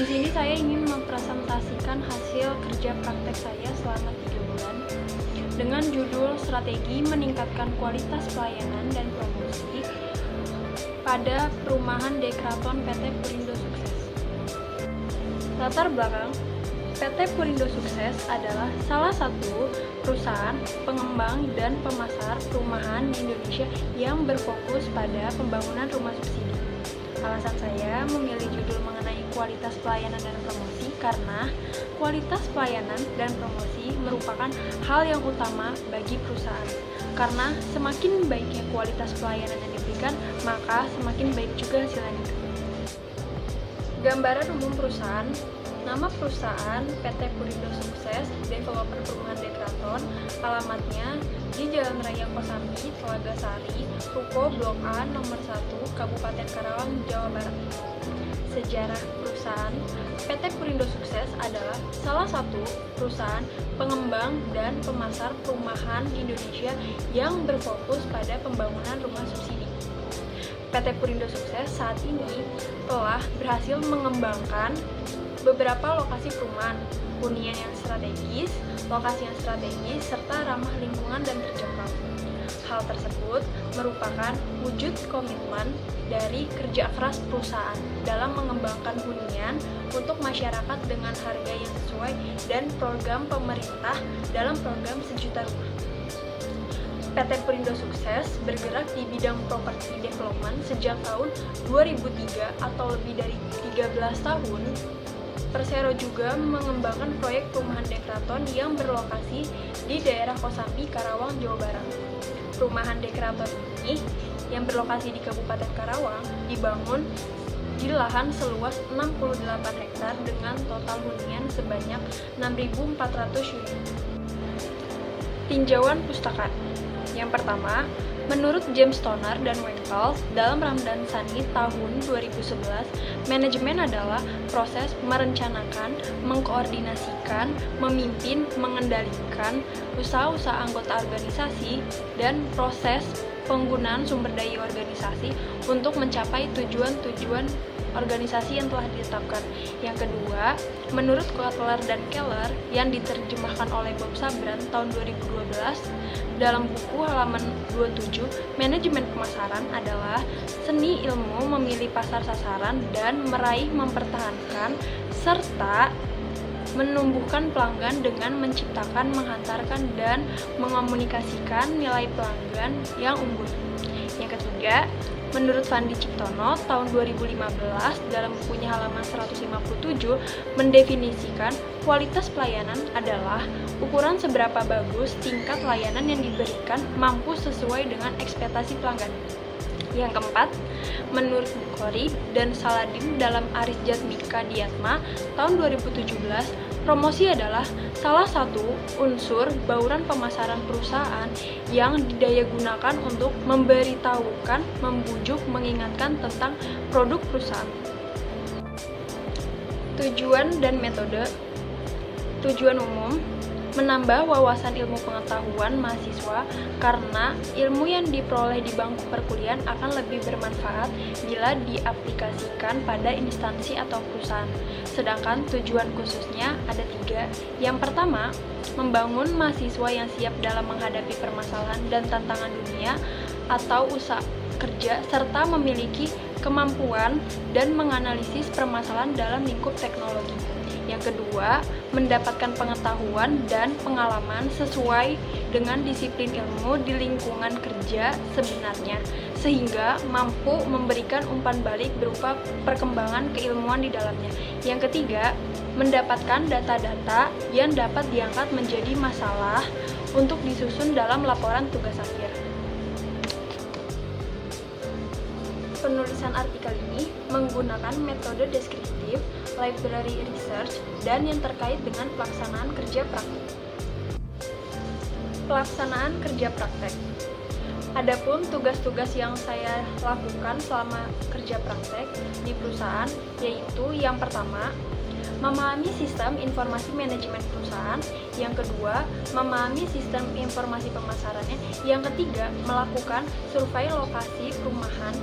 Di sini saya ingin mempresentasikan hasil kerja praktek saya selama 3 bulan dengan judul Strategi Meningkatkan Kualitas Pelayanan dan Promosi pada Perumahan Dekraton PT Purindo Sukses. Latar belakang, PT Purindo Sukses adalah salah satu perusahaan pengembang dan pemasar perumahan di Indonesia yang berfokus pada pembangunan rumah subsidi. Alasan saya memilih judul mengenai kualitas pelayanan dan promosi karena kualitas pelayanan dan promosi merupakan hal yang utama bagi perusahaan. Karena semakin baiknya kualitas pelayanan yang diberikan, maka semakin baik juga hasilnya. Gambaran umum perusahaan. Nama perusahaan PT Purindo Sukses Developer Perumahan Dekraton, alamatnya di Jalan Raya Kosambi, Telaga Sari, Ruko Blok A nomor 1, Kabupaten Karawang, Jawa Barat. Sejarah perusahaan, PT Purindo Sukses adalah salah satu perusahaan pengembang dan pemasar perumahan di Indonesia yang berfokus pada pembangunan rumah subsidi. PT Purindo Sukses saat ini telah berhasil mengembangkan beberapa lokasi perumahan, hunian yang strategis, lokasi yang strategis, serta ramah lingkungan dan terjangkau. Hal tersebut merupakan wujud komitmen dari kerja keras perusahaan dalam mengembangkan hunian untuk masyarakat dengan harga yang sesuai dan program pemerintah dalam program Sejuta Rumah. PT Purindo Sukses bergerak di bidang property development sejak tahun 2003 atau lebih dari 13 tahun. Persero juga mengembangkan proyek perumahan Dekraton yang berlokasi di daerah Kosambi, Karawang, Jawa Barat. Perumahan Dekraton ini yang berlokasi di Kabupaten Karawang dibangun di lahan seluas 68 hektar dengan total hunian sebanyak 6.400 unit. Tinjauan pustaka. Yang pertama, menurut James Toner dan Winkels dalam Ramdan Sani tahun 2011, manajemen adalah proses merencanakan, mengkoordinasikan, memimpin, mengendalikan usaha-usaha anggota organisasi, dan proses penggunaan sumber daya organisasi untuk mencapai tujuan-tujuan organisasi yang telah ditetapkan. Yang kedua, menurut Kotler dan Keller yang diterjemahkan oleh Bob Sabran tahun 2012 dalam buku halaman 27, manajemen pemasaran adalah seni ilmu memilih pasar sasaran dan meraih, mempertahankan, serta menumbuhkan pelanggan dengan menciptakan, menghantarkan, dan mengomunikasikan nilai pelanggan yang unggul. Yang ketiga, menurut Fandi Ciptono tahun 2015 dalam bukunya halaman 157 mendefinisikan kualitas pelayanan adalah ukuran seberapa bagus tingkat layanan yang diberikan mampu sesuai dengan ekspektasi pelanggan. Yang keempat, menurut Bukhari dan Saladin dalam Aris Jatmika Diatma tahun 2017, promosi adalah salah satu unsur bauran pemasaran perusahaan yang didayagunakan untuk memberitahukan, membujuk, mengingatkan tentang produk perusahaan. Tujuan dan metode. Tujuan umum, menambah wawasan ilmu pengetahuan mahasiswa karena ilmu yang diperoleh di bangku perkuliahan akan lebih bermanfaat bila diaplikasikan pada instansi atau perusahaan. Sedangkan tujuan khususnya ada 3. Yang pertama, membangun mahasiswa yang siap dalam menghadapi permasalahan dan tantangan dunia atau usaha kerja serta memiliki kemampuan dan menganalisis permasalahan dalam lingkup teknologi. Yang kedua, mendapatkan pengetahuan dan pengalaman sesuai dengan disiplin ilmu di lingkungan kerja sebenarnya, sehingga mampu memberikan umpan balik berupa perkembangan keilmuan di dalamnya. Yang ketiga, mendapatkan data-data yang dapat diangkat menjadi masalah untuk disusun dalam laporan tugas akhir. Penulisan artikel ini menggunakan metode deskriptif, library research, dan yang terkait dengan pelaksanaan kerja praktek. Pelaksanaan kerja praktek. Adapun tugas-tugas yang saya lakukan selama kerja praktek di perusahaan yaitu yang pertama, memahami sistem informasi manajemen perusahaan, yang kedua, memahami sistem informasi pemasarannya, yang ketiga, melakukan survei lokasi perumahan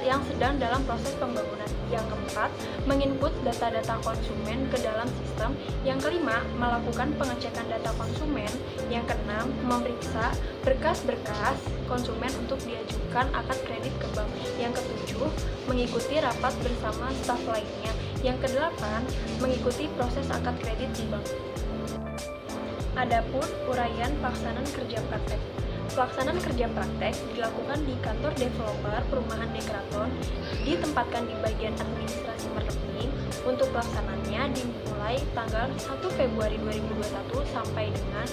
yang sedang dalam proses pembangunan. Yang keempat, menginput data-data konsumen ke dalam sistem. Yang kelima, melakukan pengecekan data konsumen. Yang keenam, memeriksa berkas-berkas konsumen untuk diajukan akad kredit ke bank. Yang ketujuh, mengikuti rapat bersama staf lainnya. Yang kedelapan, mengikuti proses akad kredit di bank. Adapun uraian pelaksanaan kerja praktek. Pelaksanaan kerja praktek dilakukan di kantor developer perumahan Dekraton, ditempatkan di bagian administrasi marketing. Untuk pelaksanaannya dimulai tanggal 1 Februari 2021 sampai dengan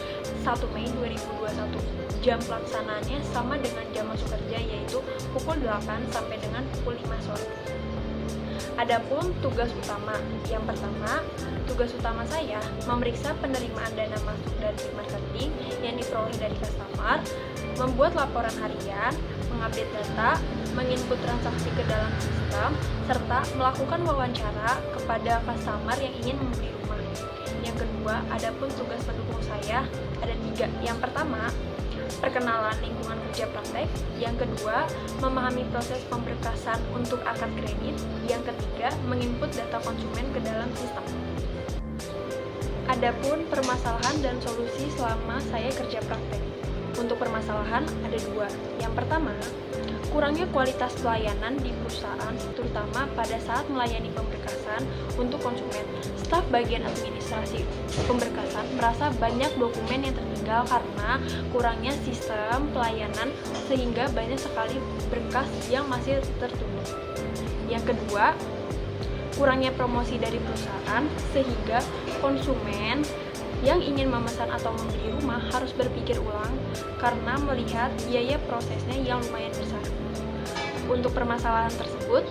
1 Mei 2021. Jam pelaksanaannya sama dengan jam masuk kerja, yaitu pukul 8 sampai dengan pukul 5 sore. Adapun tugas utama, yang pertama, tugas utama saya memeriksa penerimaan dana masuk dari marketing yang diperoleh dari customer, membuat laporan harian, mengupdate data, menginput transaksi ke dalam sistem, serta melakukan wawancara kepada customer yang ingin membeli rumah. Yang kedua, adapun tugas pendukung saya ada 3. Yang pertama, perkenalan lingkungan kerja praktek. Yang kedua, memahami proses pemberkasan untuk akad kredit. Yang ketiga, menginput data konsumen ke dalam sistem. Adapun permasalahan dan solusi selama saya kerja praktek. Untuk permasalahan ada 2. Yang pertama, kurangnya kualitas pelayanan di perusahaan, terutama pada saat melayani pemberkasan untuk konsumen. Staf bagian administrasi pemberkasan merasa banyak dokumen yang tertinggal karena kurangnya sistem pelayanan, sehingga banyak sekali berkas yang masih tertunda. Yang kedua, kurangnya promosi dari perusahaan, sehingga konsumen yang ingin memesan atau membeli rumah harus berpikir ulang karena melihat biaya prosesnya yang lumayan besar. Untuk permasalahan tersebut,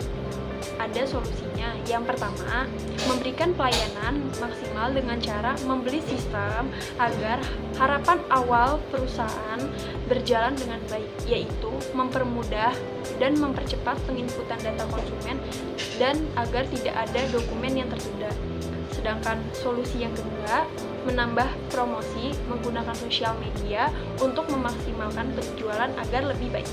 ada solusinya. Yang pertama, memberikan pelayanan maksimal dengan cara membeli sistem agar harapan awal perusahaan berjalan dengan baik, yaitu mempermudah dan mempercepat penginputan data konsumen dan agar tidak ada dokumen yang tertunda. Sedangkan solusi yang kedua, menambah promosi menggunakan sosial media untuk memaksimalkan penjualan agar lebih baik.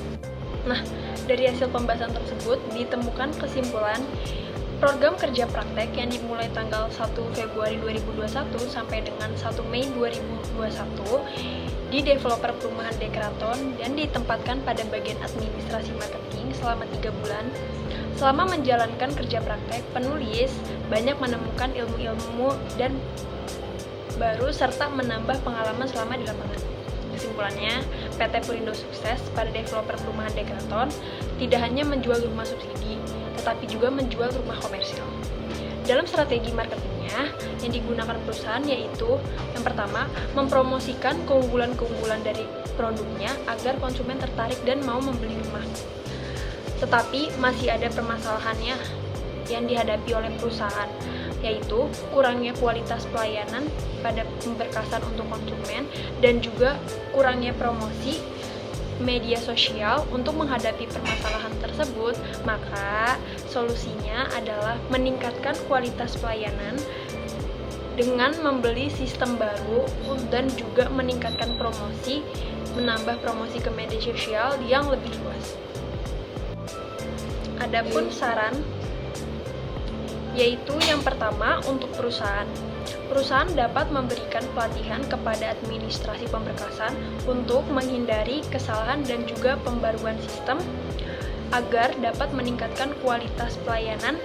Nah, dari hasil pembahasan tersebut ditemukan kesimpulan program kerja praktek yang dimulai tanggal 1 Februari 2021 sampai dengan 1 Mei 2021 di developer perumahan Dekraton dan ditempatkan pada bagian administrasi marketing selama 3 bulan. Selama menjalankan kerja praktek, penulis banyak menemukan ilmu-ilmu dan baru serta menambah pengalaman selama di lapangan. Kesimpulannya, PT Purindo sukses pada developer perumahan Dekraton tidak hanya menjual rumah subsidi, tetapi juga menjual rumah komersial. Dalam strategi marketingnya, yang digunakan perusahaan yaitu yang pertama, mempromosikan keunggulan-keunggulan dari produknya agar konsumen tertarik dan mau membeli rumah. Tetapi masih ada permasalahannya yang dihadapi oleh perusahaan, yaitu kurangnya kualitas pelayanan pada pemberkasan untuk konsumen dan juga kurangnya promosi media sosial. Untuk menghadapi permasalahan tersebut, maka solusinya adalah meningkatkan kualitas pelayanan dengan membeli sistem baru dan juga meningkatkan promosi, menambah promosi ke media sosial yang lebih luas. Adapun saran yaitu yang pertama, untuk perusahaan. Perusahaan dapat memberikan pelatihan kepada administrasi pemberkasan untuk menghindari kesalahan dan juga pembaruan sistem agar dapat meningkatkan kualitas pelayanan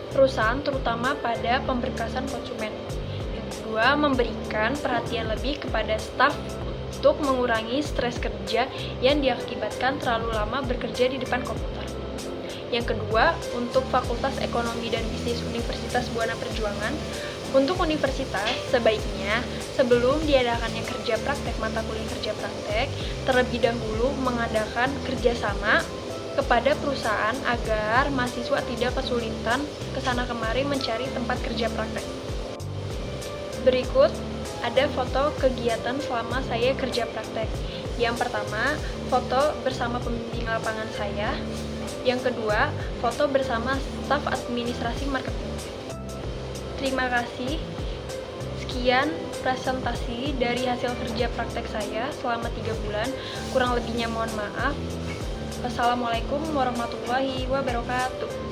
perusahaan terutama pada pemberkasan konsumen. Yang kedua, memberikan perhatian lebih kepada staf untuk mengurangi stres kerja yang diakibatkan terlalu lama bekerja di depan komputer. Yang kedua, untuk Fakultas Ekonomi dan Bisnis Universitas Buana Perjuangan. Untuk universitas, sebaiknya sebelum diadakannya kerja praktek mata kuliah kerja praktek, terlebih dahulu mengadakan kerjasama kepada perusahaan agar mahasiswa tidak kesulitan kesana kemari mencari tempat kerja praktek. Berikut ada foto kegiatan selama saya kerja praktek. Yang pertama, foto bersama pembimbing lapangan saya. Yang kedua, foto bersama staf administrasi marketing. Terima kasih. Sekian presentasi dari hasil kerja praktek saya selama 3 bulan. Kurang lebihnya mohon maaf. Wassalamualaikum warahmatullahi wabarakatuh.